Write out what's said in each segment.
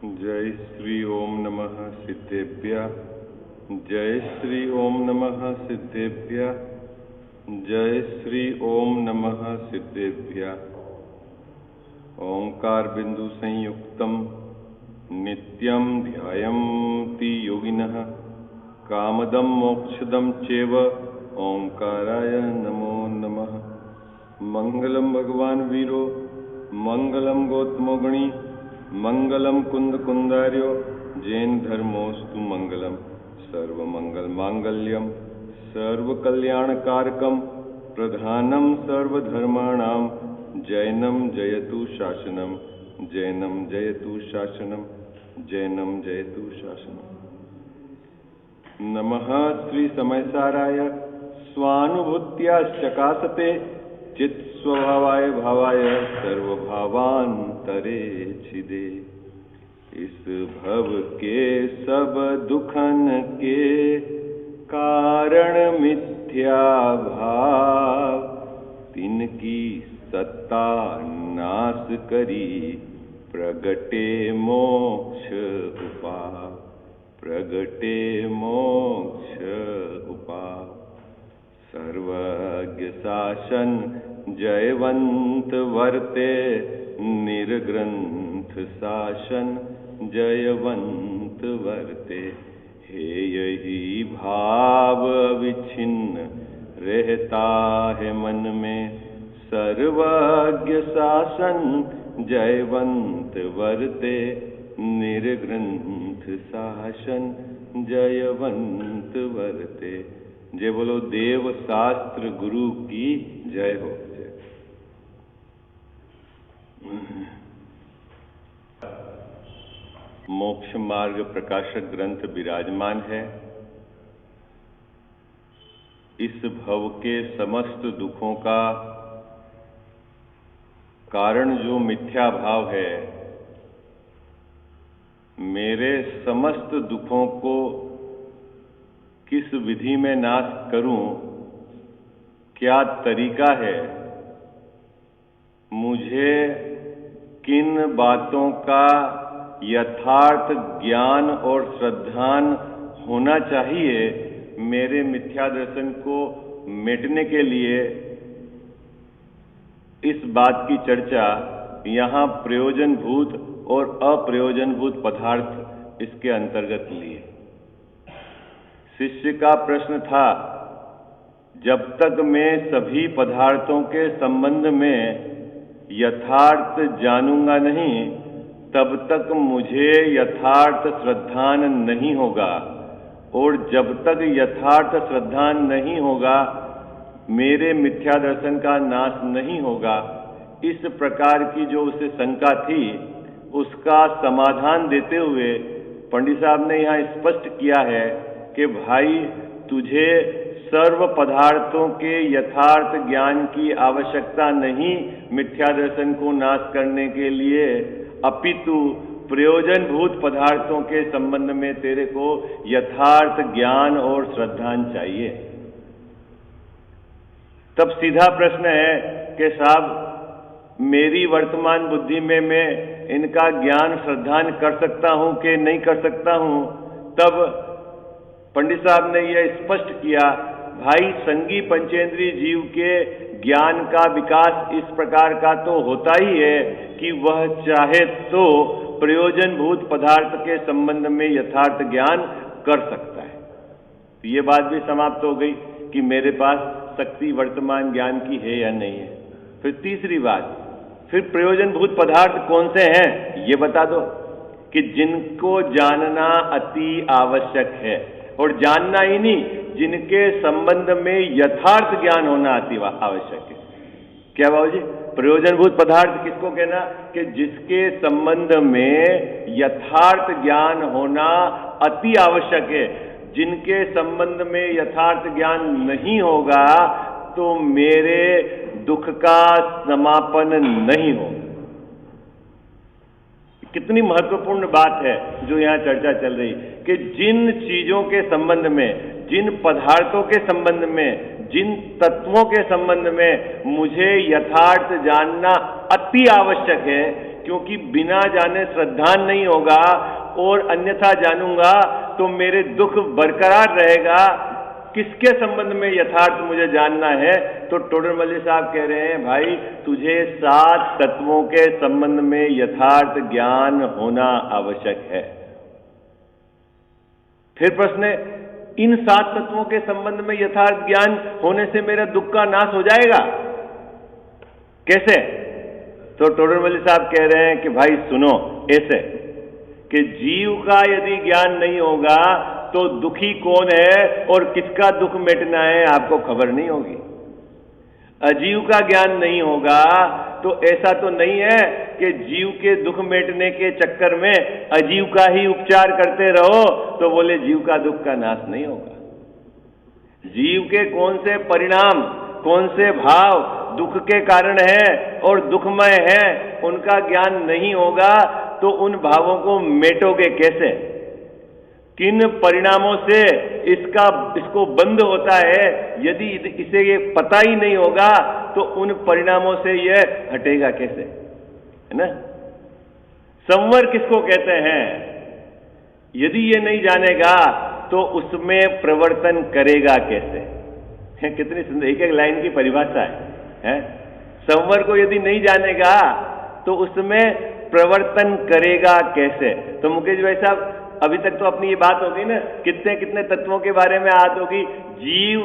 जय श्री ओम नमः सिद्धेभ्यः। जय श्री ओम नमः सिद्धेभ्यः। जय श्री ओम नमः सिद्धेभ्यः। ओंकार बिंदु संयुक्तम नित्यं ध्यायन्ति योगिनः कामदं मोक्षदं चैव ओंकाराय नमो नमः। मंगलम भगवान वीरो मंगलम गौतमो गणी मंगलम कुंद कुंदार्यो जैन धर्मोस्तु मंगलम सर्वमंगल मांगल्यम सर्वकल्याणकारकम प्रधानम सर्वधर्माणाम जैनम जयतु शासनम जैनम जयतु शासनम जैनम जयतु शासनम। नमः श्री समयसाराय स्वानुभूत्या चकासते चित् स्वभावाय भावाय सर्वभावांतरे छिदे। इस भव के सब दुखन के कारण मिथ्या भाव तिनकी सत्ता नाश करी प्रगटे मोक्ष उपाय प्रगटे मोक्ष उपाय। सर्वज्ञ शासन जयवंत वर्ते निर्ग्रंथ शासन जयवंत वर्ते। हे यही भाव विच्छिन्न रहता है मन में सर्वज्ञ शासन जयवंत वर्ते निर्ग्रंथ शासन जयवंत वर्ते। जय बोलो देव शास्त्र गुरु की जय हो। मोक्ष मार्ग प्रकाशक ग्रंथ विराजमान है। इस भव के समस्त दुखों का कारण जो मिथ्या भाव है, मेरे समस्त दुखों को किस विधि में नाश करूं, क्या तरीका है, मुझे किन बातों का यथार्थ ज्ञान और श्रद्धान होना चाहिए मेरे मिथ्या दर्शन को मिटने के लिए, इस बात की चर्चा यहाँ प्रयोजनभूत और अप्रयोजनभूत पदार्थ इसके अंतर्गत लिए। शिष्य का प्रश्न था, जब तक मैं सभी पदार्थों के संबंध में यथार्थ जानूंगा नहीं, तब तक मुझे यथार्थ श्रद्धान नहीं होगा, और जब तक यथार्थ श्रद्धान नहीं होगा मेरे मिथ्या दर्शन का नाश नहीं होगा। इस प्रकार की जो उसे शंका थी उसका समाधान देते हुए पंडित साहब ने यहाँ स्पष्ट किया है कि भाई, तुझे सर्व पदार्थों के यथार्थ ज्ञान की आवश्यकता नहीं मिथ्या दर्शन को नाश करने के लिए, अपितु प्रयोजनभूत पदार्थों के संबंध में तेरे को यथार्थ ज्ञान और श्रद्धान चाहिए। तब सीधा प्रश्न है कि साहब, मेरी वर्तमान बुद्धि में मैं इनका ज्ञान श्रद्धान कर सकता हूं कि नहीं कर सकता हूं? तब पंडित साहब ने यह स्पष्ट किया, भाई, संगी पंचेंद्रीय जीव के ज्ञान का विकास इस प्रकार का तो होता ही है कि वह चाहे तो प्रयोजनभूत पदार्थ के संबंध में यथार्थ ज्ञान कर सकता है। तो ये बात भी समाप्त हो गई कि मेरे पास शक्ति वर्तमान ज्ञान की है या नहीं है। फिर तीसरी बात, फिर प्रयोजनभूत पदार्थ कौन से हैं ये बता दो, कि जिनको जानना अति आवश्यक है, और जानना ही नहीं, जिनके संबंध में यथार्थ ज्ञान होना अति आवश्यक है। क्या बाबू जी, प्रयोजनभूत पदार्थ किसको कहना? कि जिसके संबंध में यथार्थ ज्ञान होना अति आवश्यक है। जिनके संबंध में यथार्थ ज्ञान नहीं होगा तो मेरे दुख का समापन नहीं होगा। कितनी महत्वपूर्ण बात है जो यहाँ चर्चा चल रही, कि जिन चीजों के संबंध में, जिन पदार्थों के संबंध में, जिन तत्वों के संबंध में मुझे यथार्थ जानना अति आवश्यक है, क्योंकि बिना जाने श्रद्धा नहीं होगा और अन्यथा जानूंगा तो मेरे दुख बरकरार रहेगा। किसके संबंध में यथार्थ मुझे जानना है? तो टोडरमल्ली साहब कह रहे हैं, भाई तुझे 7 तत्वों के संबंध में यथार्थ ज्ञान होना आवश्यक है। फिर प्रश्न है, इन 7 तत्वों के संबंध में यथार्थ ज्ञान होने से मेरा दुख का नाश हो जाएगा कैसे? तो टोडरमल्ली साहब कह रहे हैं कि भाई सुनो, ऐसे कि जीव का यदि ज्ञान नहीं होगा तो दुखी कौन है और किसका दुख मिटना है आपको खबर नहीं होगी। अजीव का ज्ञान नहीं होगा तो ऐसा तो नहीं है कि जीव के दुख मिटने के चक्कर में अजीव का ही उपचार करते रहो तो बोले जीव का दुख का नाश नहीं होगा। जीव के कौन से परिणाम, कौन से भाव दुख के कारण है और दुखमय है, उनका ज्ञान नहीं होगा तो उन भावों को मेटोगे कैसे? किन परिणामों से इसको बंद होता है, यदि इसे ये पता ही नहीं होगा तो उन परिणामों से यह हटेगा कैसे? है ना? संवर किसको कहते हैं? यदि ये नहीं जानेगा तो उसमें प्रवर्तन करेगा कैसे? कितनी सुंदर एक एक लाइन की परिभाषा है? संवर को यदि नहीं जानेगा तो उसमें प्रवर्तन करेगा कैसे? तो मुकेश भाई साहब, अभी तक तो अपनी ये बात होगी ना, कितने कितने तत्वों के बारे में बात होगी, जीव,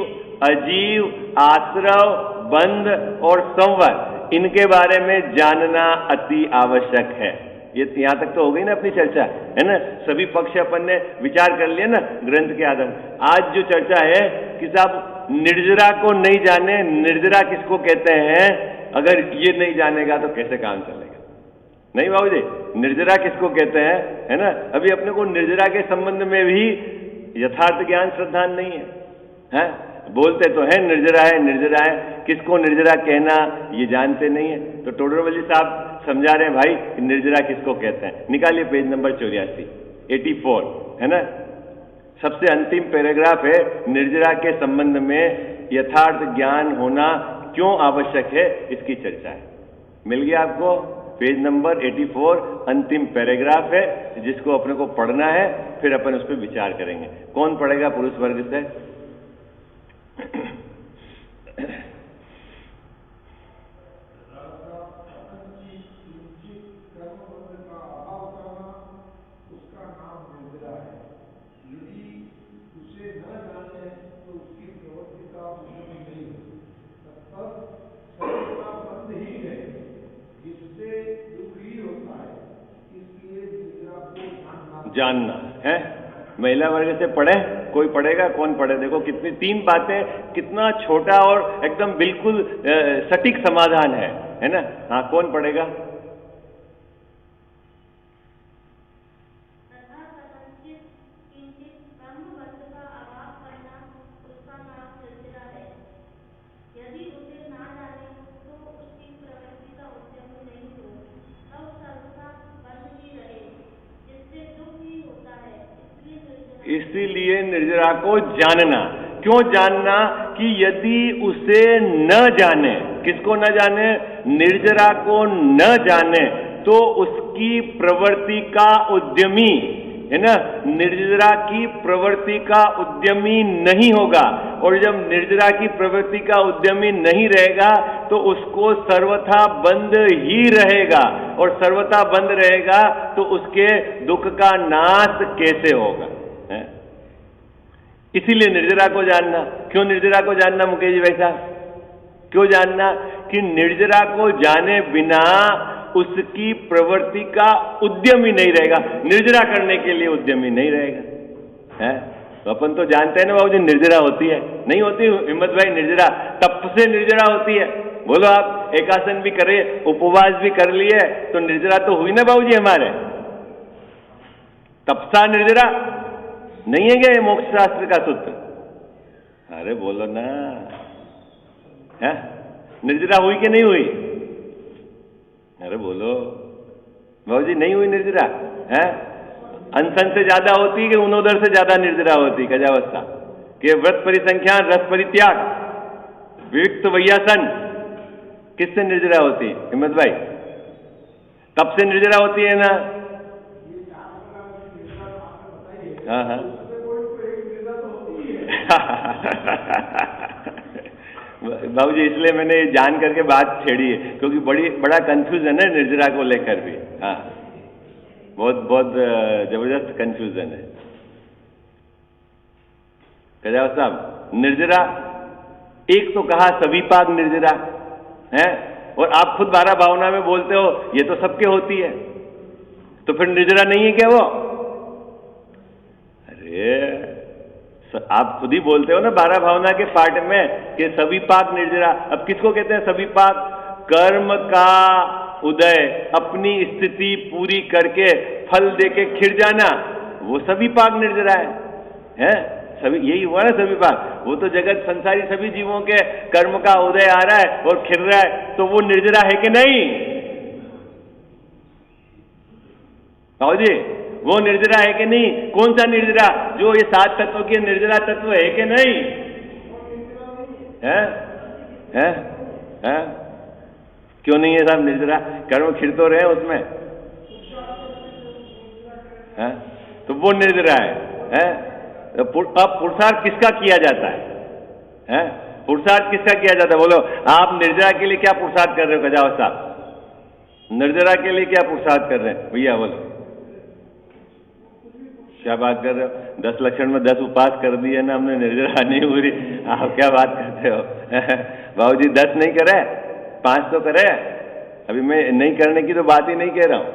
अजीव, आश्रव, बंध और संवर, इनके बारे में जानना अति आवश्यक है। ये यहां तक तो हो गई ना अपनी चर्चा, है ना? सभी पक्ष अपन ने विचार कर लिया ना ग्रंथ के आधार। आज जो चर्चा है कि साहब निर्जरा को नहीं जाने, निर्जरा किसको कहते हैं, अगर ये नहीं जानेगा तो कैसे काम चलेगा? नहीं बाबू जी, निर्जरा किसको कहते हैं, है ना? अभी अपने को निर्जरा के संबंध में भी यथार्थ ज्ञान श्रद्धा नहीं है, बोलते तो है निर्जरा है, निर्जरा है, किसको निर्जरा कहना ये जानते नहीं है। तो टोडरमल्ली साहब समझा रहे हैं भाई निर्जरा किसको कहते हैं। निकालिए पेज नंबर 84 है ना, सबसे अंतिम पैराग्राफ है, निर्जरा के संबंध में यथार्थ ज्ञान होना क्यों आवश्यक है, इसकी चर्चा है। मिल गया आपको? पेज नंबर 84 अंतिम पैराग्राफ है जिसको अपने को पढ़ना है, फिर अपन उस पर विचार करेंगे। कौन पढ़ेगा पुरुष वर्ग से? जानना है। महिला वर्ग से पढ़े? कोई पढ़ेगा? कौन पढ़े? देखो कितनी 3 बातें, कितना छोटा और एकदम बिल्कुल सटीक समाधान है ना? हाँ, कौन पढ़ेगा? इसीलिए निर्जरा को जानना। क्यों जानना? कि यदि उसे न जाने, किसको न जाने? निर्जरा को न जाने तो उसकी प्रवृत्ति का उद्यमी, है ना, निर्जरा की प्रवृत्ति का उद्यमी नहीं होगा। और जब निर्जरा की प्रवृत्ति का उद्यमी नहीं रहेगा तो उसको सर्वथा बंद ही रहेगा, और सर्वथा बंद रहेगा तो उसके दुख का नाश कैसे होगा? इसीलिए निर्जरा को जानना। क्यों निर्जरा को जानना मुकेश जी भाई साहब? क्यों जानना? कि निर्जरा को जाने बिना उसकी प्रवृत्ति का उद्यम ही नहीं रहेगा, निर्जरा करने के लिए उद्यम ही नहीं रहेगा, है? तो अपन तो जानते हैं ना बाबू जी निर्जरा होती है, नहीं होती हिम्मत भाई? निर्जरा तप से निर्जरा होती है। बोलो आप एकासन भी करे, उपवास भी कर लिए तो निर्जरा तो हुई ना बाबू जी हमारे? तपसा निर्जरा नहीं है क्या ये मोक्ष शास्त्र का सूत्र? अरे बोलो ना, है? निर्जरा हुई कि नहीं हुई? अरे बोलो बाबू जी, नहीं हुई निर्जरा? है? अनशन से ज्यादा होती है कि उनोदर से ज्यादा निर्जरा होती? गजावस्था के व्रत परिसंख्यान, रस परित्याग, विविक्त वैयासन, किससे निर्जरा होती हिम्मत भाई? तब से निर्जरा होती है ना। हाँ हाँ बाबू जी, इसलिए मैंने जान करके बात छेड़ी है, क्योंकि बड़ा कंफ्यूजन है निर्जरा को लेकर भी। हाँ, बहुत बहुत जबरदस्त कंफ्यूजन है। कजाव साहब, निर्जरा एक तो कहा सविपाक निर्जरा है, और आप खुद 12 भावना में बोलते हो ये तो सबके होती है, तो फिर निर्जरा नहीं है क्या वो? अरे आप खुद ही बोलते हो ना 12 भावना के पार्ट में कि सविपाक निर्जरा। अब किसको कहते हैं सविपाक? कर्म का उदय, अपनी स्थिति पूरी करके फल देके खिर जाना, वो सविपाक निर्जरा है? सभी यही हुआ ना सविपाक। वो तो जगत संसारी सभी जीवों के कर्म का उदय आ रहा है और खिल रहा है, तो वो निर्जरा है कि नहीं? बाबू जी, वो निर्जरा है कि नहीं? कौन सा निर्जरा? जो ये 7 तत्व के निर्जरा तत्व है कि नहीं? है? है? है? क्यों नहीं है साहब निर्जरा? कर्म खिर तो रहे उसमें है? तो वो निर्जरा है? अब पुरुषार्थ किसका किया जाता है? पुरुषार्थ किसका किया जाता है? बोलो, आप निर्जरा के लिए क्या पुरुषार्थ कर रहे हो कजावत साहब? निर्जरा के लिए क्या पुरुषार्थ कर रहे हैं भैया? बोलो, क्या बात कर रहे हो? 10 लक्षण में 10 उपास कर दिए ना हमने, निर्जरा नहीं हो रही। आप क्या बात करते हो? बाबू जी 10 नहीं करे, 5 तो करे। अभी मैं नहीं करने की तो बात ही नहीं कह रहा हूं।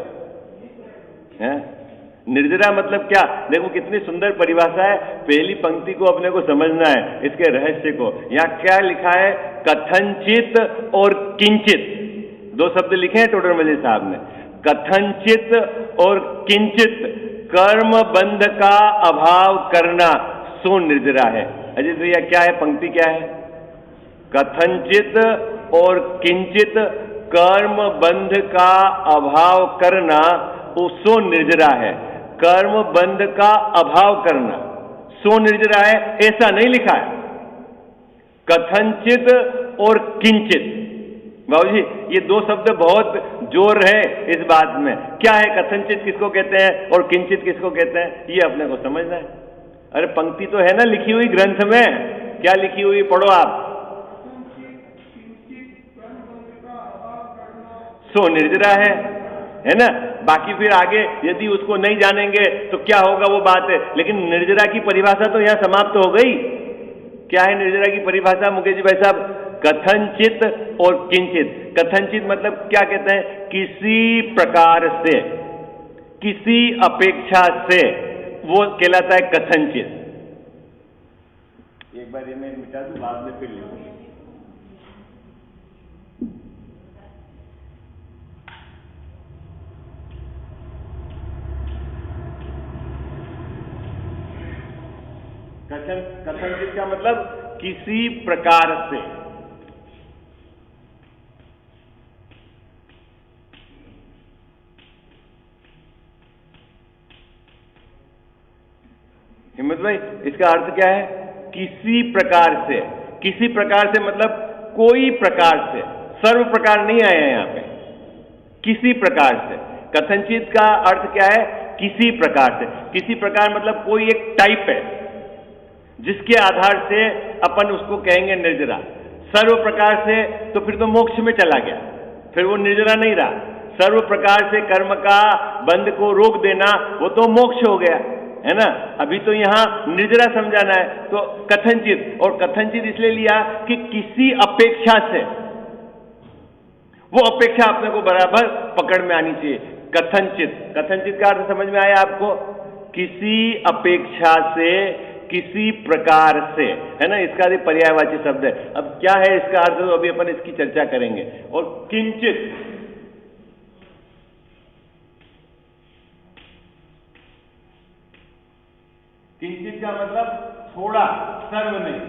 निर्जरा मतलब क्या? देखो कितनी सुंदर परिभाषा है। पहली पंक्ति को अपने को समझना है, इसके रहस्य को। यहां क्या लिखा है? कथनचित और किंचित, 2 शब्द लिखे हैं टोडरमल साहब ने। कथनचित और किंचित कर्म बंध का अभाव करना सो निर्जरा है। अजीत भैया क्या है पंक्ति? क्या है? कथनचित और किंचित कर्म बंध का अभाव करना सो निर्जरा है। कर्म बंध का अभाव करना सो निर्जरा है, ऐसा नहीं लिखा है। कथनचित और किंचित, बाबू जी ये 2 शब्द बहुत जोर है इस बात में। क्या है? कथनचित किसको कहते हैं और किंचित किसको कहते हैं, ये अपने को समझना है। अरे पंक्ति तो है ना लिखी हुई ग्रंथ में, क्या लिखी हुई? पढ़ो आप। सो निर्जरा है ना? बाकी फिर आगे यदि उसको नहीं जानेंगे तो क्या होगा वो बात है। लेकिन निर्जरा की परिभाषा तो यहां समाप्त हो गई। क्या है निर्जरा की परिभाषा मुकेश जी भाई साहब? कथनचित और किंचित। कथनचित मतलब क्या कहते हैं? किसी प्रकार से, किसी अपेक्षा से, वो कहलाता है कथनचित। एक बार ये मैं मिटा दूं, बाद में फिर लिखूंगा। कथनचित का मतलब किसी प्रकार से। हिम्मत भाई इसका अर्थ क्या है? किसी प्रकार से। किसी प्रकार से मतलब कोई प्रकार से, सर्व प्रकार नहीं आया यहां पे, किसी प्रकार से। कथनचित का अर्थ क्या है? किसी प्रकार से। किसी प्रकार मतलब कोई एक टाइप है जिसके आधार से अपन उसको कहेंगे निर्जरा। सर्व प्रकार से तो फिर तो मोक्ष में चला गया, फिर वो निर्जरा नहीं रहा। सर्व प्रकार से कर्म का बंध को रोक देना वो तो मोक्ष हो गया, है ना? अभी तो यहां निर्जरा समझाना है, तो कथनचित। और कथनचित इसलिए लिया कि किसी अपेक्षा से, वो अपेक्षा अपने को बराबर पकड़ में आनी चाहिए। कथनचित, कथनचित का अर्थ समझ में आया आपको? किसी अपेक्षा से, किसी प्रकार से, है ना? इसका भी पर्यायवाची शब्द है। अब क्या है इसका अर्थ, तो अभी अपन इसकी चर्चा करेंगे। और किंचित, किंचित का मतलब थोड़ा, सर्व नहीं।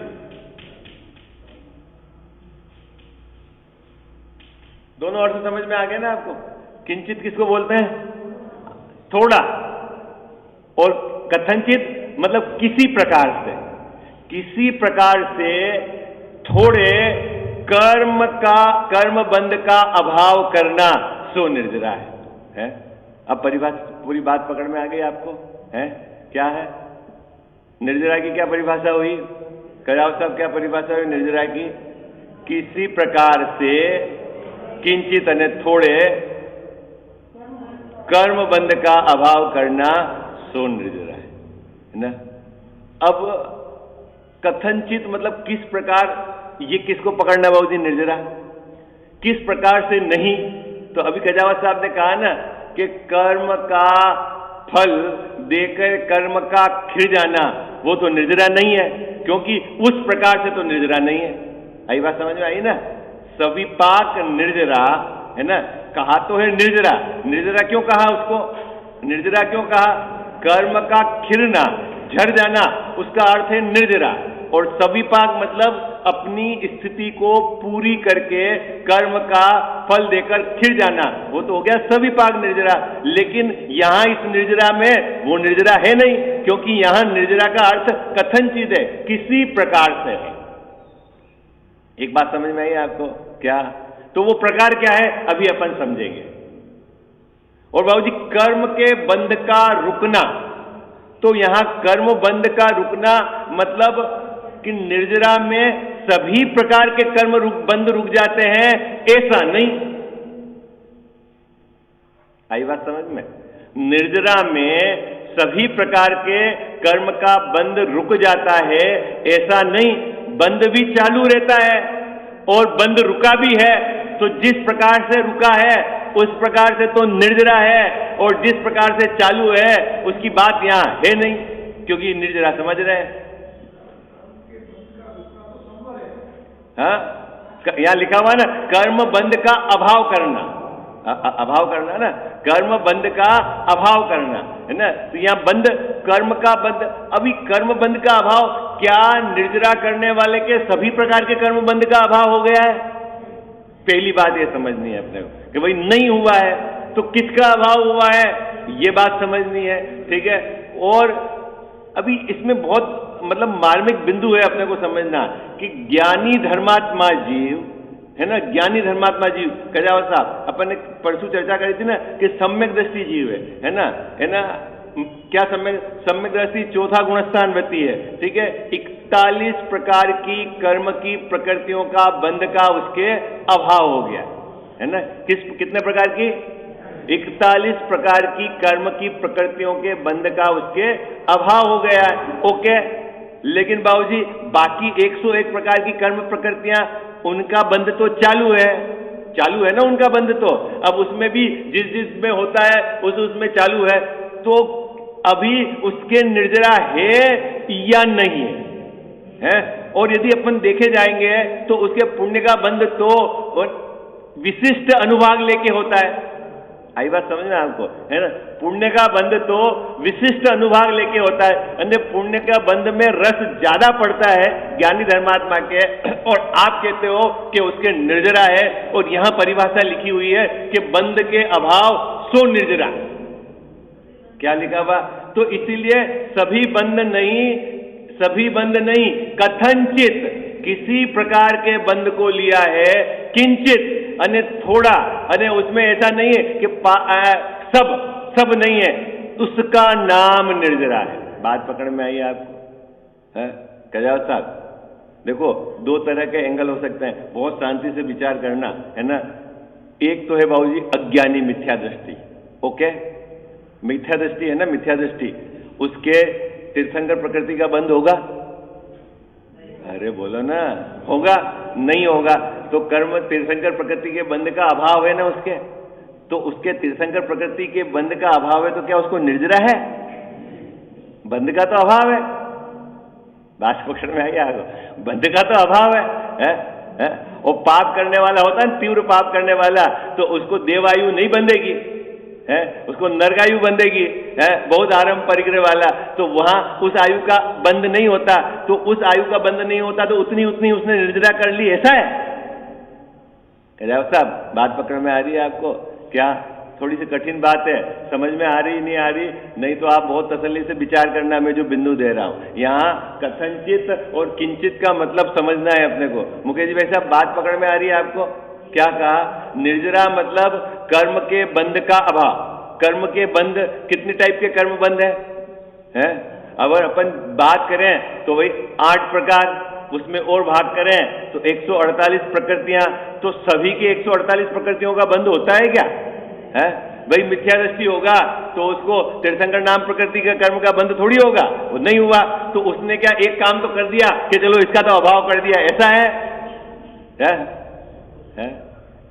दोनों अर्थ समझ में आ गए ना आपको? किंचित किसको बोलते हैं? थोड़ा। और कथनचित मतलब किसी प्रकार से, किसी प्रकार से थोड़े कर्म का, कर्म बंध का अभाव करना सो निर्जरा है। है? अब पूरी बात पकड़ में आ गई आपको? है क्या है निर्जरा की? क्या परिभाषा हुई कजाव साहब? क्या परिभाषा हुई निर्जरा की? किसी प्रकार से किंचित यानी थोड़े कर्म बंध का अभाव करना सो निर्जरा है ना। अब कथनचित मतलब किस प्रकार, ये किसको पकड़ना बाबू जी निर्जरा? किस प्रकार से नहीं? तो अभी कजावत साहब ने कहा ना कि कर्म का फल देकर कर्म का खिर जाना वो तो निर्जरा नहीं है, क्योंकि उस प्रकार से तो निर्जरा नहीं है। आई बात समझ में आई ना? सविपाक निर्जरा है ना, कहा तो है निर्जरा। निर्जरा क्यों कहा उसको? निर्जरा क्यों कहा? कर्म का खिरना, झड़ जाना, उसका अर्थ है निर्जरा। और सविपाक मतलब अपनी स्थिति को पूरी करके कर्म का फल देकर खिर जाना, वो तो हो गया सविपाक निर्जरा। लेकिन यहां इस निर्जरा में वो निर्जरा है नहीं, क्योंकि यहां निर्जरा का अर्थ कथनचित है, किसी प्रकार से है। एक बात समझ में आई आपको? क्या? तो वो प्रकार क्या है अभी अपन समझेंगे। और बाबूजी कर्म के बंध का रुकना, तो यहां कर्म बंध का रुकना मतलब कि निर्जरा में सभी प्रकार के कर्म बंध रुक जाते हैं, ऐसा नहीं। आई बात समझ में? निर्जरा में सभी प्रकार के कर्म का बंध रुक जाता है ऐसा नहीं, बंध भी चालू रहता है और बंध रुका भी है। तो जिस प्रकार से रुका है उस प्रकार से तो निर्जरा है, और जिस प्रकार से चालू है उसकी बात यहां है नहीं, क्योंकि निर्जरा समझ रहे हैं। हाँ, यहां लिखा हुआ ना कर्म बंध का अभाव करना, अभाव करना ना, कर्म बंध का अभाव करना है ना। तो यहां बंध, कर्म का बंध, अभी कर्म बंध का अभाव क्या निर्जरा करने वाले के सभी प्रकार के कर्म बंध का अभाव हो गया है? पहली बात यह समझनी है अपने को कि भाई नहीं हुआ है, तो किसका अभाव हुआ है ये बात समझनी है, ठीक है। और अभी इसमें बहुत मतलब मार्मिक बिंदु है अपने को समझना कि ज्ञानी धर्मात्मा जीव है ना, ज्ञानी धर्मात्मा जीव, कजावत साहब अपन ने परसों चर्चा करी थी ना कि सम्यक दृष्टि जीव है ना, है ना। क्या सम्यक दृष्टि चौथा गुणस्थान वृत्ति है, ठीक है। 41 प्रकार की कर्म की प्रकृतियों का बंध का उसके अभाव हो गया है ना। कितने प्रकार की? 41 प्रकार की कर्म की प्रकृतियों के बंध का उसके अभाव हो गया है, ओके। लेकिन बाबूजी बाकी 101 प्रकार की कर्म प्रकृतियां, उनका बंध तो चालू है ना उनका बंध। तो अब उसमें भी जिस में होता है उसमें चालू है, तो अभी उसके निर्जरा है या नहीं है? और यदि अपन देखे जाएंगे तो उसके पुण्य का बंध तो विशिष्ट अनुभाग लेके होता है। आई बात समझना आपको, है ना। पुण्य का बंध तो विशिष्ट अनुभाग लेके होता है, अन्य पुण्य का बंध में रस ज्यादा पड़ता है ज्ञानी धर्मात्मा के, और आप कहते हो कि उसके निर्जरा है। और यहां परिभाषा लिखी हुई है कि बंध के अभाव सो निर्जरा। क्या लिखा हुआ? तो इसीलिए सभी बंध नहीं, कथनचित किसी प्रकार के बंध को लिया है, किंचित अने थोड़ा, अने उसमें ऐसा नहीं है कि सब नहीं है, उसका नाम निर्जरा है। बात पकड़ में आई आपको? है कजावत साहब, देखो दो तरह के एंगल हो सकते हैं, बहुत शांति से विचार करना है ना। एक तो है बाबूजी अज्ञानी मिथ्या दृष्टि, ओके। मिथ्या दृष्टि है ना, मिथ्या दृष्टि, उसके तीर्थंकर प्रकृति का बंध होगा? अरे बोलो ना, होगा? नहीं होगा। तो कर्म तीर्थंकर प्रकृति के बंध का अभाव है ना उसके, तो उसके तीर्थंकर प्रकृति के बंध का अभाव है, तो क्या उसको निर्जरा है? बंध का तो अभाव है। बात पकड़ में आ गया, बंध का तो अभाव है? और पाप करने वाला होता है, तीव्र पाप करने वाला, तो उसको देवायु नहीं बंधेगी है, उसको नरकायु बंधेगी है, बहुत आरंभ परिग्रह वाला, तो वहां उस आयु का बंध नहीं होता। तो उस आयु का बंध नहीं होता तो उतनी उसने निर्जरा कर ली, ऐसा है? साहब बात पकड़ में आ रही है आपको? क्या थोड़ी सी कठिन बात है, समझ में आ रही नहीं आ रही? नहीं तो आप बहुत तसल्ली से विचार करना, मैं जो बिंदु दे रहा हूं यहां कथनचित और किंचित का मतलब समझना है अपने को। मुकेश जी भाई साहब बात पकड़ में आ रही है आपको? क्या कहा? निर्जरा मतलब कर्म के बंध का अभाव। कर्म के बंध, कितने टाइप के कर्म बंध है? अगर अपन बात करें तो वही 8 प्रकार, उसमें और भाग करें तो 148 प्रकृतियां। तो सभी की 148 प्रकृतियों का बंध होता है क्या? है भाई, मिथ्या दृष्टि होगा तो उसको तीर्थंकर नाम प्रकृति के कर्म का बंध थोड़ी होगा, वो नहीं हुआ। तो उसने क्या एक काम तो कर दिया कि चलो इसका तो अभाव कर दिया, ऐसा है?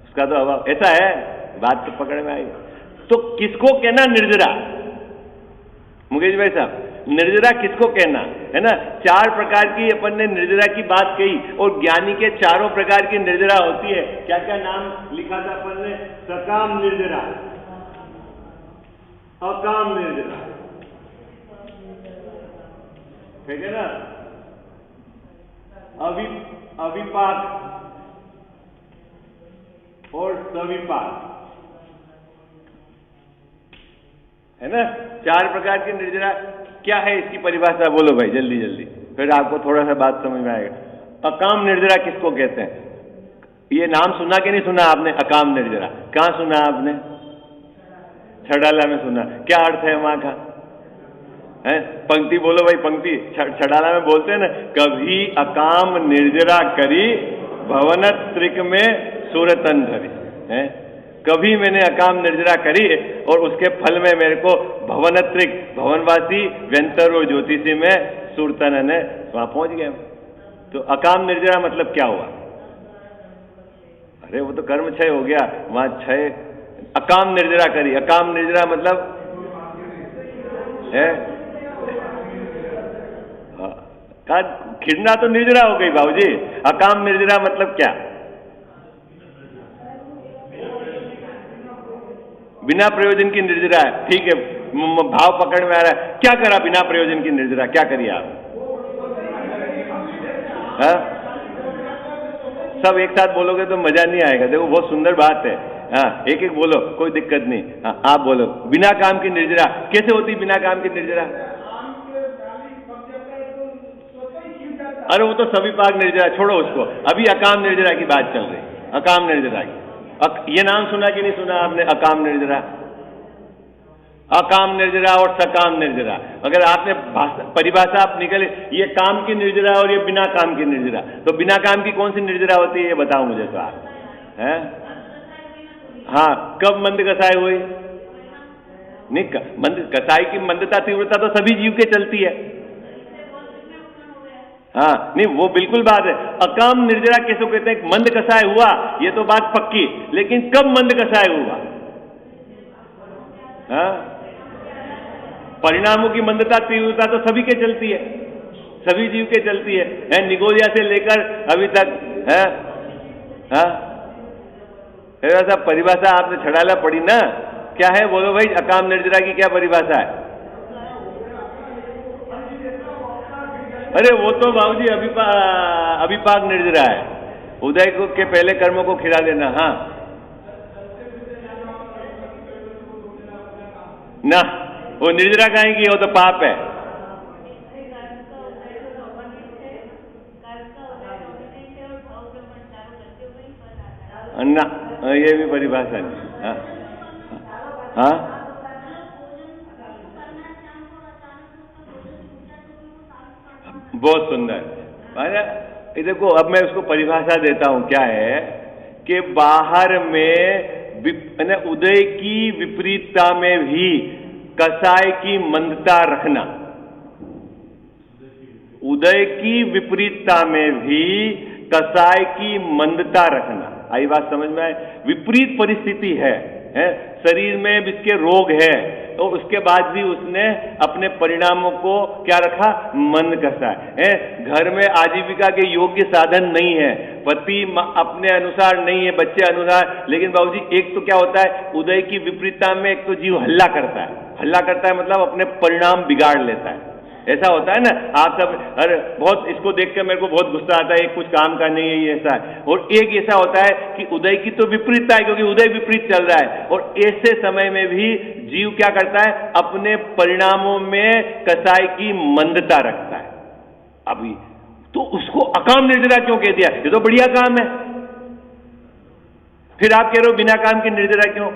उसका तो अभाव, ऐसा है? बात तो पकड़ में आई। तो किसको कहना निर्जरा? मुकेश भाई साहब, निर्जरा किसको कहना है ना? 4 प्रकार की अपन ने निर्जरा की बात कही, और ज्ञानी के चारों प्रकार की निर्जरा होती है। क्या क्या नाम लिखा था अपन ने? सकाम निर्जरा, अकाम निर्जरा, ठीक है ना? अविपाक और सविपाक, है ना? 4 प्रकार की निर्जरा। क्या है इसकी परिभाषा? बोलो भाई जल्दी जल्दी, फिर आपको थोड़ा सा बात समझ में आएगा। अकाम निर्जरा किसको कहते हैं? ये नाम सुना कि नहीं सुना आपने? अकाम निर्जरा कहाँ सुना आपने? छड़ाला में सुना। क्या अर्थ है वहां का? है पंक्ति बोलो भाई, पंक्ति छड़ाला में बोलते हैं ना, कभी अकाम निर्जरा करी भवनत त्रिक में सुरतन धरी। है कभी मैंने अकाम निर्जरा करी और उसके फल में मेरे को भवनत्रिक, भवनवासी, व्यंतर और ज्योतिषी में सुरतन ने वहां पहुंच गए। तो अकाम निर्जरा मतलब क्या हुआ? अरे वो तो कर्म क्षय हो गया, वहां क्षय। अकाम निर्जरा करी, अकाम निर्जरा मतलब है खिड़ना तो निर्जरा हो गई बाबूजी। अकाम निर्जरा मतलब क्या? बिना प्रयोजन की निर्जरा है, ठीक है, भाव पकड़ में आ रहा है। क्या करा बिना प्रयोजन की निर्जरा? क्या करिए आप? हा? सब एक साथ बोलोगे तो मजा नहीं आएगा। देखो बहुत सुंदर बात है। हाँ, एक एक बोलो, कोई दिक्कत नहीं। हाँ, आप बोलो। बिना काम की निर्जरा कैसे होती? बिना काम की निर्जरा, अरे वो तो सभी पाक निर्जरा, छोड़ो उसको। अभी अकाम निर्जरा की बात चल रही, अकाम निर्जरा की। ये नाम सुना कि नहीं सुना आपने? अकाम निर्जरा, अकाम निर्जरा और सकाम निर्जरा। अगर आपने परिभाषा आप निकले, ये काम की निर्जरा और ये बिना काम की निर्जरा, तो बिना काम की कौन सी निर्जरा होती है ये बताओ मुझे तो आप। हैं? हाँ, कब मंद कसाई हुई? नहीं, मंद कसाई की मंदता तीव्रता तो सभी जीव के चलती है। हाँ, नहीं वो बिल्कुल बात है। अकाम निर्जरा कैसे कहते हैं? मंद कसाय हुआ, ये तो बात पक्की, लेकिन कब मंद कसाय हुआ? हाँ, परिणामों की मंदता तीव्रता तो सभी के चलती है, सभी जीव के चलती है। निगोरिया से लेकर अभी तक है। हाँ, ऐसा परिभाषा आपने छड़ाला पड़ी ना? क्या है बोलो भाई? अकाम निर्जरा की क्या परिभाषा है? अरे वो तो बाबूजी अभिपाक निर्जरा है, उदय को के पहले कर्मों को खिला देना। हाँ ना, वो निर्जरा कहेंगी, वो तो पाप है ना। ये भी परिभाषा नहीं। हाँ हाँ, बहुत सुंदर। देखो अब मैं उसको परिभाषा देता हूं। क्या है कि बाहर में उदय की विपरीतता में भी कसाय की मंदता रखना, उदय की विपरीतता में भी कसाय की मंदता रखना। आई बात समझ में आए? विपरीत परिस्थिति है शरीर में जिसके रोग है, तो उसके बाद भी उसने अपने परिणामों को क्या रखा? मंद कसा है। घर में आजीविका के योग्य साधन नहीं है, पति अपने अनुसार नहीं है, बच्चे अनुसार, लेकिन बाबूजी एक तो क्या होता है, उदय की विपरीतता में एक तो जीव हल्ला करता है। हल्ला करता है मतलब अपने परिणाम बिगाड़ लेता है। ऐसा होता है ना, आप सब, अरे बहुत इसको देख के मेरे को बहुत गुस्सा आता है, कुछ काम का नहीं है, ये ऐसा है। और एक ऐसा होता है कि उदय की तो विपरीतता है, क्योंकि उदय विपरीत चल रहा है, और ऐसे समय में भी जीव क्या करता है? अपने परिणामों में कसाई की मंदता रखता है। अभी तो उसको अकाम निर्जरा क्यों कह दिया? ये तो बढ़िया काम है। फिर आप कह रहे हो बिना काम की निर्जरा क्यों?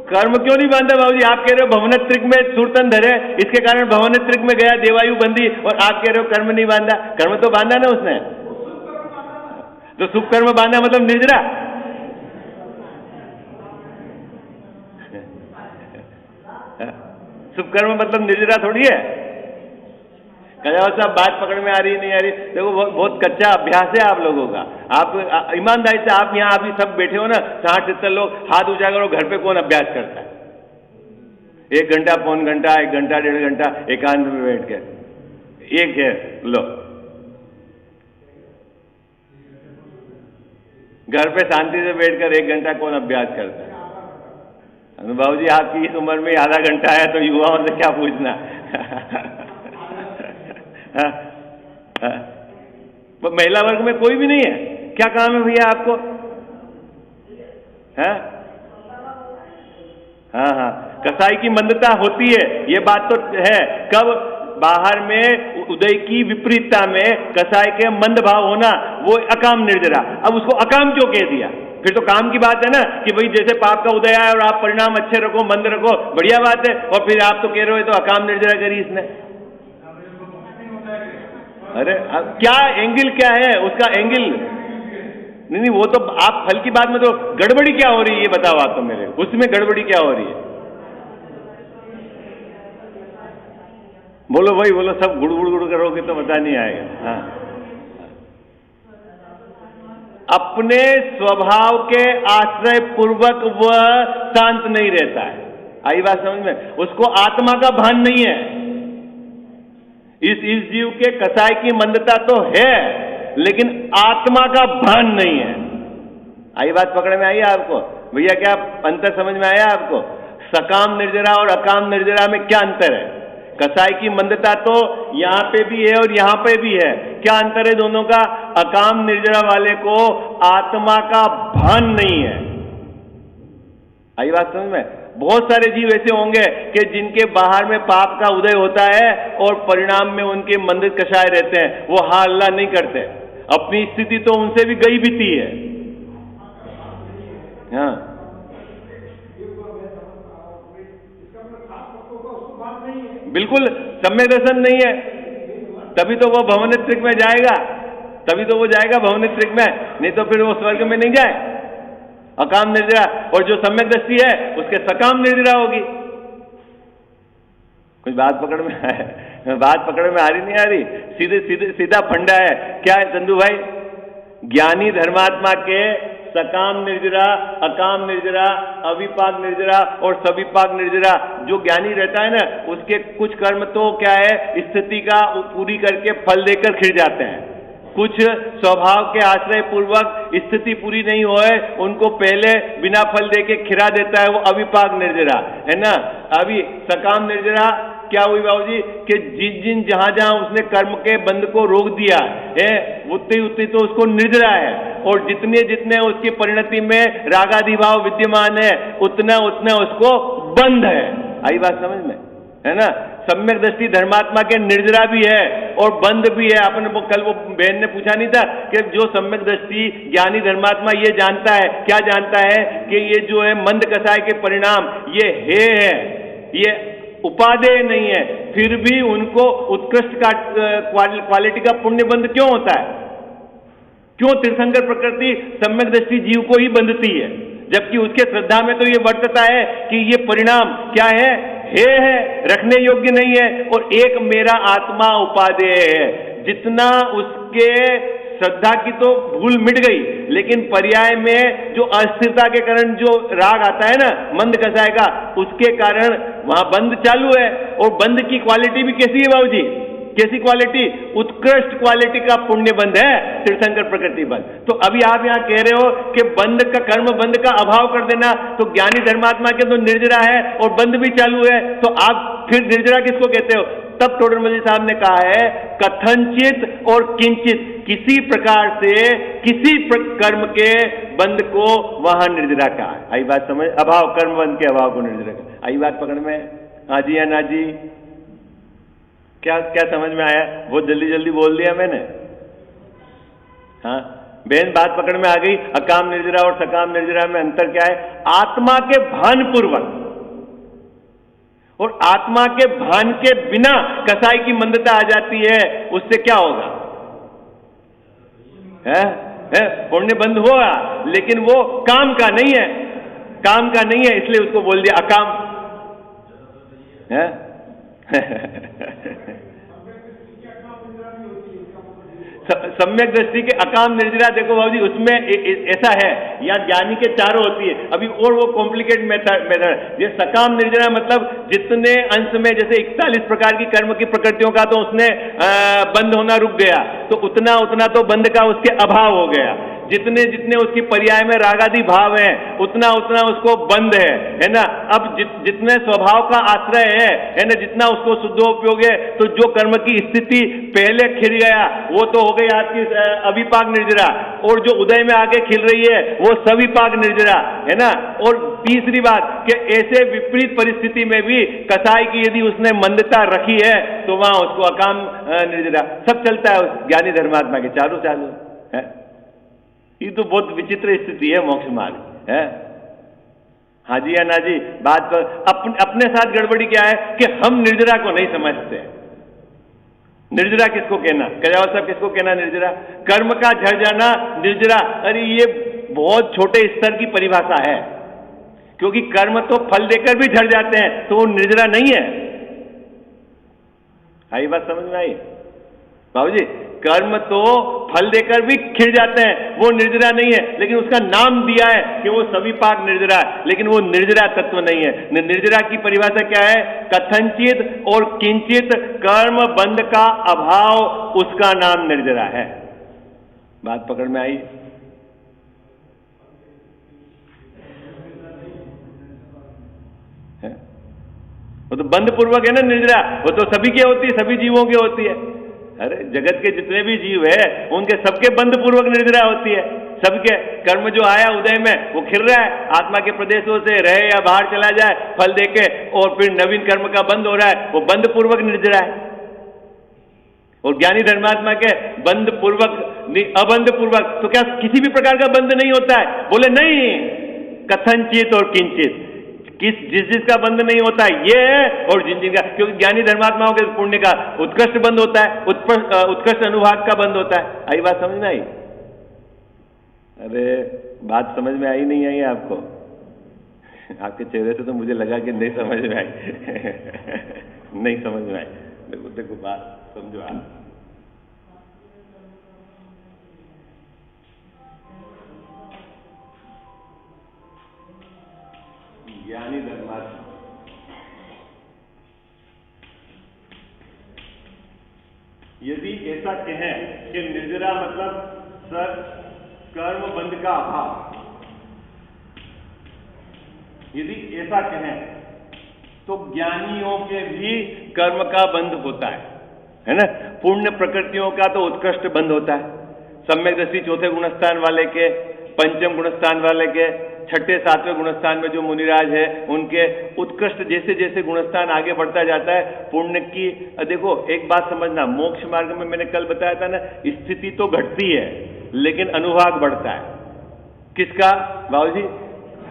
कर्म क्यों नहीं बांधा बाबूजी? आप कह रहे हो भवनत्रिक में सुरतन धरे, इसके कारण भवनत्रिक में गया, देवायु बंदी, और आप कह रहे हो कर्म नहीं बांधा। कर्म तो बांधा ना उसने, तो शुभ कर्म बांधा मतलब निर्जरा। शुभ कर्म मतलब निर्जरा थोड़ी है। कल्याण साहब बात पकड़ में आ रही नहीं आ रही? देखो बहुत कच्चा अभ्यास है आप लोगों का। आप ईमानदारी से, आप यहाँ अभी सब बैठे हो ना 60-70 लोग, हाथ ऊंचा करो, घर पे कौन अभ्यास करता है? 1 घंटा, पौन घंटा, 1 घंटा, 1.5 घंटा एकांत में बैठ के, एक है लो, घर पे शांति से बैठकर 1 घंटा कौन अभ्यास करता है? अनुभव जी आपकी इस उम्र में आधा घंटा है तो युवाओं से क्या पूछना? महिला वर्ग में कोई भी नहीं है? क्या काम है भैया आपको? हाँ हाँ, कसाई की मंदता होती है, ये बात तो है। कब? बाहर में उदय की विपरीतता में कसाई के मंद भाव होना, वो अकाम निर्जरा। अब उसको अकाम क्यों कह दिया? फिर तो काम की बात है ना, कि भाई जैसे पाप का उदय आया और आप परिणाम अच्छे रखो, मंद रखो, बढ़िया बात है। और फिर आप तो कह रहे हो तो अकाम निर्जरा करी इसने। अरे क्या एंगल क्या है उसका? एंगल नहीं, वो तो आप फल की बात में तो गड़बड़ी क्या हो रही है ये बताओ आप तो मेरे, उसमें गड़बड़ी क्या हो रही है? बोलो भाई बोलो, सब गुड़ गुड़ गुड़ करोगे तो मजा नहीं आएगा। हाँ, अपने स्वभाव के आश्रय पूर्वक वह शांत नहीं रहता है। आई बात समझ में? उसको आत्मा का भान नहीं है। इस जीव के कसाई की मंदता तो है, लेकिन आत्मा का भान नहीं है। आई बात पकड़ में आई आपको भैया? क्या अंतर समझ में आया आपको? सकाम निर्जरा और अकाम निर्जरा में क्या अंतर है? कसाई की मंदता तो यहां पे भी है और यहां पे भी है। क्या अंतर है दोनों का? अकाम निर्जरा वाले को आत्मा का भान नहीं है। आई बात समझ में? बहुत सारे जीव ऐसे होंगे कि जिनके बाहर में पाप का उदय होता है और परिणाम में उनके मंदिर कसाय रहते हैं, वो हा अल्लाह नहीं करते। अपनी स्थिति तो उनसे भी गई बीती है। हाँ, बिल्कुल सम्यक दर्शन नहीं है, तभी तो वो भवनत्रिक में जाएगा, तभी तो वो जाएगा भवनत्रिक में, नहीं तो फिर वो स्वर्ग में नहीं जाए। अकाम निर्जरा, और जो सम्यक दृष्टि है उसके सकाम निर्जरा होगी। कुछ बात पकड़ में है? बात पकड़ में आ रही नहीं आ रही? सीधे सीधे सीधा फंडा है। क्या है चंदू भाई? ज्ञानी धर्मात्मा के सकाम निर्जरा, अकाम निर्जरा, अविपाक निर्जरा और सविपाक निर्जरा, जो ज्ञानी रहता है ना, उसके कुछ कर्म तो क्या है, स्थिति का पूरी करके फल देकर खिल जाते हैं। कुछ स्वभाव के आश्रय पूर्वक स्थिति पूरी नहीं होए, उनको पहले बिना फल देके खिरा देता है, वो अविपाक निर्जरा है ना। अभी सकाम निर्जरा क्या हुई बाबूजी? कि जिन जहां जहां उसने कर्म के बंध को रोक दिया है, उतनी उतनी तो उसको निर्जरा है, और जितने जितने उसकी परिणति में रागाधिभाव विद्यमान है, उतना उतना उसको बंध है। आई बात समझ में? है ना। सम्यक दृष्टि धर्मात्मा के निर्जरा भी है और बंध भी है। अपने कल वो बहन ने पूछा नहीं था कि जो सम्यक दृष्टि ज्ञानी धर्मात्मा ये जानता है, क्या जानता है कि ये जो है मंद कसाय के परिणाम ये है, ये उपादेय नहीं है, फिर भी उनको उत्कृष्ट का क्वालिटी का पुण्य बंध क्यों होता है? क्यों तीर्थंकर प्रकृति सम्यक दृष्टि जीव को ही बंधती है, जबकि उसके श्रद्धा में तो ये वर्तता है कि ये परिणाम क्या है, रखने योग्य नहीं है, और एक मेरा आत्मा उपादेय है। जितना उसके श्रद्धा की तो भूल मिट गई, लेकिन पर्याय में जो अस्थिरता के कारण जो राग आता है ना मंद कसाय का, उसके कारण वहां बंद चालू है। और बंद की क्वालिटी भी कैसी है बाबूजी? कैसी क्वालिटी? उत्कृष्ट क्वालिटी का पुण्य बंध है तीर्थंकर प्रकृति बंध। तो अभी आप यहां कह रहे हो कि बंध का, कर्म बंध का अभाव कर देना, तो ज्ञानी धर्मात्मा के तो निर्जरा है और बंध भी चालू है, तो आप फिर निर्जरा किसको कहते हो? तब टोडरमल साहब ने कहा है कथनचित और किंचित, किसी प्रकार से किसी कर्म के बंध को वहां निर्जरा कहा है। आई बात समझ? अभाव, कर्म बंध के अभाव को निर्जरा कहा। आई बात पकड़ में? हाँ जी या ना जी? क्या क्या समझ में आया? बहुत जल्दी जल्दी बोल दिया मैंने। हाँ बहन, बात पकड़ में आ गई। अकाम निर्जरा और सकाम निर्जरा में अंतर क्या है? आत्मा के भान पूर्वक और आत्मा के भान के बिना कसाई की मंदता आ जाती है, उससे क्या होगा? है पुण्य बंद होगा, लेकिन वो काम का नहीं है, काम का नहीं है, इसलिए उसको बोल दिया अकाम है। सम्यक दृष्टि के अकाम निर्जरा, देखो बाबू जी, उसमें ऐसा है, या ज्ञानी के चारों होती है अभी, और वो कॉम्प्लिकेट मेथड। ये सकाम निर्जरा मतलब जितने अंश में, जैसे 41 प्रकार की कर्म की प्रकृतियों का तो उसने बंद होना रुक गया, तो उतना उतना तो बंद का उसके अभाव हो गया। जितने जितने उसकी पर्याय में रागादि भाव है, उतना उतना उसको बंद है ना। अब जितने स्वभाव का आश्रय है ना, जितना उसको शुद्धोपयोग है, तो जो कर्म की स्थिति पहले खिल गया वो तो हो गई आपकी अविपाक निर्जरा, और जो उदय में आके खिल रही है वो सविपाक निर्जरा है ना। और तीसरी बात कि ऐसे विपरीत परिस्थिति में भी कसाई की यदि उसने मंदता रखी है तो वहां उसको अकाम निर्जरा। सब चलता है उस ज्ञानी धर्मात्मा के चालू चालू है। ये तो बहुत विचित्र स्थिति है मोक्ष मार्ग है। हाँ जी या ना जी? बात पर अपने साथ गड़बड़ी क्या है कि हम निर्जरा को नहीं समझते। निर्जरा किसको कहना? कजावत साहब, किसको कहना निर्जरा? कर्म का झड़ जाना निर्जरा। अरे ये बहुत छोटे स्तर की परिभाषा है, क्योंकि कर्म तो फल देकर भी झड़ जाते हैं, तो वो निर्जरा नहीं है। आई बात समझ में आई बाबू जी? कर्म तो फल देकर भी खिल जाते हैं, वो निर्जरा नहीं है, लेकिन उसका नाम दिया है कि वो सविपाक निर्जरा है, लेकिन वो निर्जरा तत्व नहीं है। निर्जरा की परिभाषा क्या है? कथनचित और किंचित कर्म बंध का अभाव, उसका नाम निर्जरा है। बात पकड़ में आई? है? वो तो बंध पूर्वक है ना निर्जरा, वो तो सभी के होती है, सभी जीवों के होती है। अरे जगत के जितने भी जीव है उनके सबके बंध पूर्वक निर्जरा होती है। सबके कर्म जो आया उदय में वो खिल रहा है, आत्मा के प्रदेशों से रहे या बाहर चला जाए फल देके, और फिर नवीन कर्म का बंध हो रहा है, वो बंध पूर्वक निर्जरा है। और ज्ञानी धर्मात्मा के बंध पूर्वक, अबंध पूर्वक, तो क्या किसी भी प्रकार का बंध नहीं होता है? बोले नहीं, कथनचित और किंचित, जिस जिसका बंध नहीं होता है ये है, और जिन जिनका, क्योंकि ज्ञानी धर्मात्माओं के पुण्य का उत्कृष्ट बंध होता है, उत्कृष्ट अनुभाग का बंध होता है। आई बात समझ में आई? अरे बात समझ में आई नहीं आई आपको? आपके चेहरे से तो मुझे लगा कि नहीं समझ में आई। नहीं समझ में आई। देखो देखो बात समझो आप। ज्ञानी धर्मात्मा यदि ऐसा कहें कि निर्जरा मतलब सर कर्म बंध का अभाव, यदि ऐसा कहें तो ज्ञानियों के भी कर्म का बंध होता है ना। पुण्य प्रकृतियों का तो उत्कृष्ट बंध होता है। सम्यक दृष्टि चौथे गुणस्थान वाले के, पंचम गुणस्थान वाले के, छठे सातवें गुणस्थान में जो मुनिराज है उनके उत्कृष्ट, जैसे जैसे गुणस्थान आगे बढ़ता जाता है पुण्य की। देखो एक बात समझना, मोक्ष मार्ग में मैंने कल बताया था ना, स्थिति तो घटती है लेकिन अनुभाग बढ़ता है। किसका बाबूजी?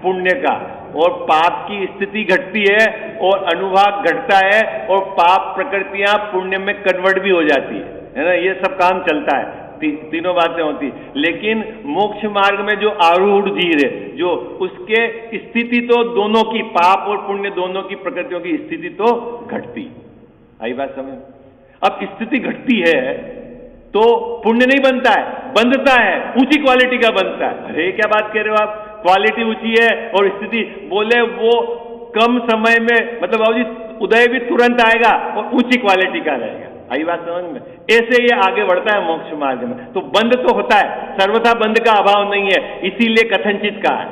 पुण्य का। और पाप की स्थिति घटती है और अनुभाग घटता है, और पाप प्रकृतियां पुण्य में कन्वर्ट भी हो जाती है ना। ये सब काम चलता है, तीनों बातें होती। लेकिन मोक्ष मार्ग में जो आरूढ़ जीव है, जो उसके स्थिति तो दोनों की, पाप और पुण्य दोनों की प्रकृतियों की स्थिति तो घटती। आई बात समझ? अब स्थिति घटती है तो पुण्य नहीं बनता है, बंधता है, ऊंची क्वालिटी का बनता है। अरे क्या बात कह रहे हो आप? क्वालिटी ऊंची है और स्थिति, बोले वो कम समय में, मतलब बाबूजी उदय भी तुरंत आएगा और ऊंची क्वालिटी का रहेगा। आई बात समझ में? ऐसे ये आगे बढ़ता है मोक्ष मार्ग में। तो बंध तो होता है, सर्वथा बंध का अभाव नहीं है, इसीलिए कथनचित का है।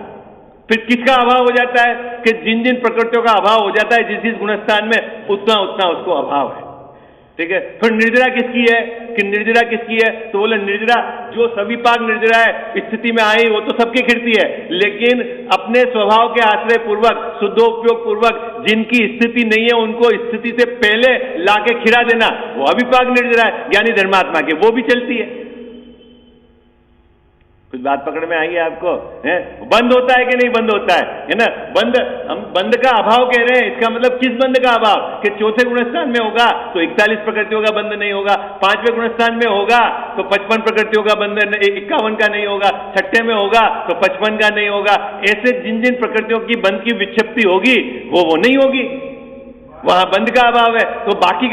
फिर किसका अभाव हो जाता है कि जिन जिन प्रकृतियों का अभाव हो जाता है, जिस जिस गुणस्थान में, उतना उतना उसको अभाव है। ठीक है। फिर निर्जरा किसकी है कि निर्जरा किसकी है, तो बोले निर्जरा जो सविपाक निर्जरा है स्थिति में आई वो तो सबकी खिड़ती है, लेकिन अपने स्वभाव के आश्रय पूर्वक शुद्धोपयोग पूर्वक जिनकी स्थिति नहीं है उनको स्थिति से पहले लाके खिरा देना, वो अविपाक निर्जरा है ज्ञानी धर्मात्मा के, वो भी चलती है। कुछ बात पकड़ में आई है आपको? है बंद होता है कि नहीं बंद होता है ना? बंद, हम बंद का अभाव कह रहे हैं, इसका मतलब किस बंद का अभाव कि चौथे गुणस्थान में होगा तो 41 प्रकृतियों का बंद नहीं होगा, पांचवें गुणस्थान में होगा तो 55 प्रकृतियों का बंद 51 का नहीं होगा, छठे में होगा तो 55 का नहीं होगा। ऐसे जिन जिन प्रकृतियों की बंद की विक्षिप्ति होगी वो नहीं होगी, वहां बंद का अभाव है, तो बाकी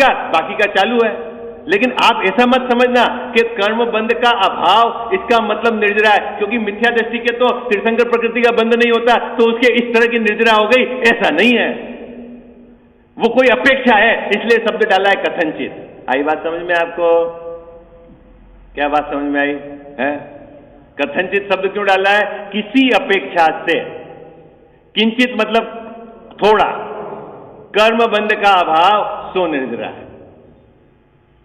का चालू है। लेकिन आप ऐसा मत समझना कि कर्म बंध का अभाव इसका मतलब निर्जरा है, क्योंकि मिथ्या दृष्टि के तो तीर्थंकर प्रकृति का बंध नहीं होता तो उसके इस तरह की निर्जरा हो गई, ऐसा नहीं है। वो कोई अपेक्षा है, इसलिए शब्द डाला है कथनचित। आई बात समझ में आपको? क्या बात समझ में आई है? कथनचित शब्द क्यों डाला है? किसी अपेक्षा से, किंचित मतलब थोड़ा, कर्म बंध का अभाव सो निर्जरा है।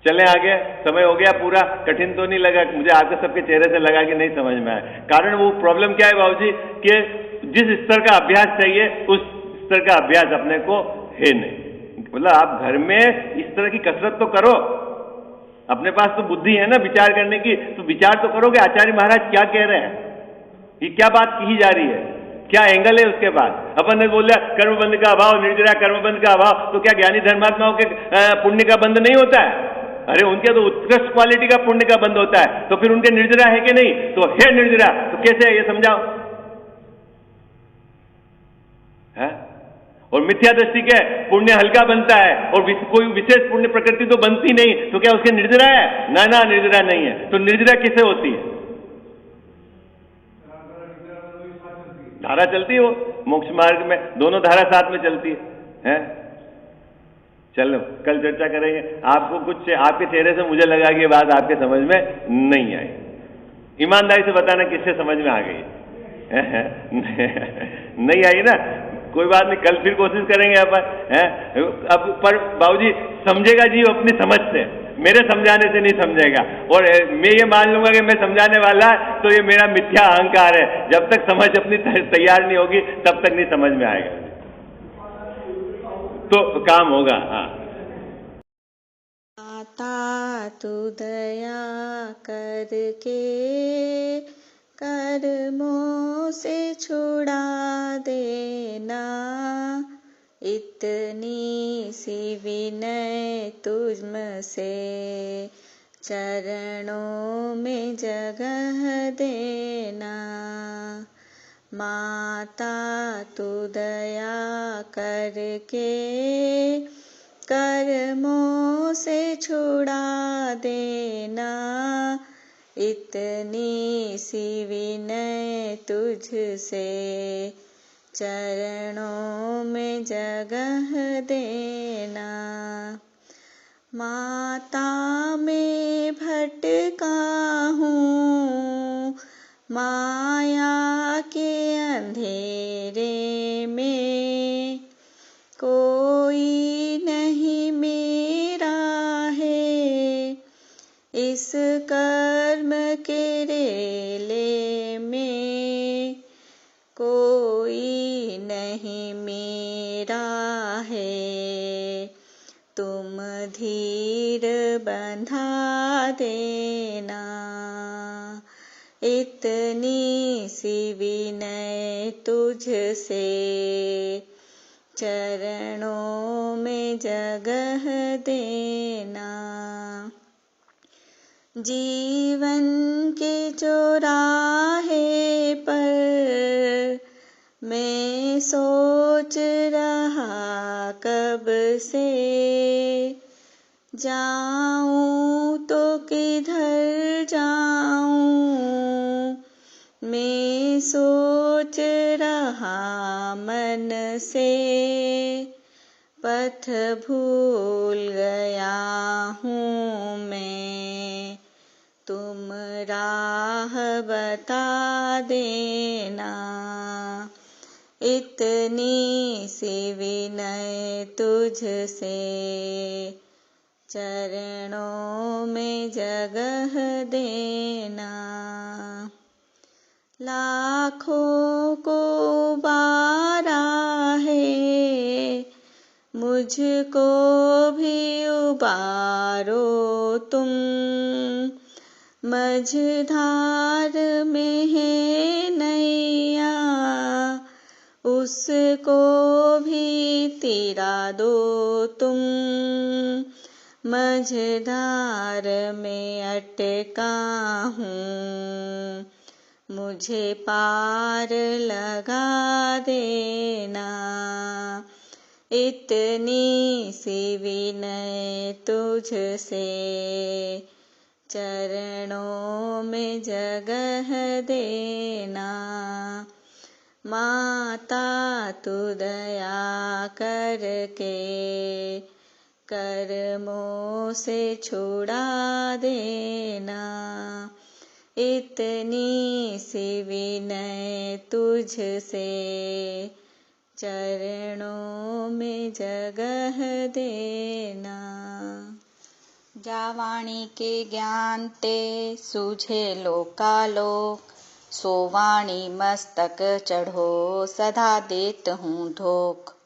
चले आगे, समय हो गया पूरा, कठिन तो नहीं लगा मुझे आपके सबके चेहरे से लगा कि नहीं समझ में आया। कारण वो प्रॉब्लम क्या है बाबूजी कि जिस स्तर का अभ्यास चाहिए उस स्तर का अभ्यास अपने को है नहीं। मतलब आप घर में इस तरह की कसरत तो करो, अपने पास तो बुद्धि है ना विचार करने की, तो विचार तो करो कि आचार्य महाराज क्या कह रहे हैं, ये क्या बात कही जा रही है, क्या एंगल है उसके बाद। अपन ने बोला कर्मबंध का अभाव निर्जरा, कर्मबंध का अभाव, तो क्या ज्ञानी धर्मात्माओं के पुण्य का बंध नहीं होता है? अरे उनके तो उत्कृष्ट क्वालिटी का पुण्य का बंध होता है, तो फिर उनके निर्जरा है कि नहीं? तो है निर्जरा, तो कैसे है ये समझाओ है? और मिथ्या दृष्टि के पुण्य हल्का बनता है और कोई विशेष पुण्य प्रकृति तो बनती नहीं, तो क्या उसके निर्जरा है? ना ना, निर्जरा नहीं है। तो निर्जरा किसे होती है? धारा चलती है, वो मोक्ष मार्ग में दोनों धारा साथ में चलती है? चलो कल चर्चा करेंगे। आपको कुछ आपके चेहरे से मुझे लगा कि ये बात आपके समझ में नहीं आई। ईमानदारी से बताना किससे समझ में आ गई? नहीं आई ना, कोई बात नहीं, कल फिर कोशिश करेंगे अपन। अब पर बाबूजी समझेगा जी अपनी समझ से, मेरे समझाने से नहीं समझेगा। और मैं ये मान लूंगा कि मैं समझाने वाला तो ये मेरा मिथ्या अहंकार है। जब तक समझ अपनी तैयार नहीं होगी तब तक नहीं समझ में आएगा, तो काम होगा। हाँ, माता तू दया करके कर्मों से छुड़ा देना, इतनी सी विनय तुझसे चरणों में जगह देना। माता तू दया करके कर्मों से छुड़ा देना, इतनी सी विनय तुझसे चरणों में जगह देना। माता में भटका हूँ माया के अंधेरे में, कोई नहीं मेरा है इस कर्म के रेले में, कोई नहीं मेरा है तुम धीर बंधा देना। इतनी सी विनय तुझसे चरणों में जगह देना। जीवन के चौराहे पर मैं सोच रहा कब से, जाऊं तो किधर जाऊं मैं सोच रहा मन से, पथ भूल गया हूँ मैं तुम राह बता देना। इतनी सी विनय तुझसे चरणों में जगह देना। लाखों को उबारा है, मुझको भी उबारो तुम। मझधार में है नैया, उसको भी तिरा दो तुम। मझधार में अटका हूँ, मुझे पार लगा देना। इतनी सी विनय तुझसे, चरणों में जगह देना। माता तू दया करके, कर्मों से छुड़ा देना। इतनी सी विनय तुझसे, चरणों में जगह देना। जावाणी के ज्ञान ते सूझे लोकालोक, सोवाणी मस्तक चढ़ो सदा देत हूँ धोख।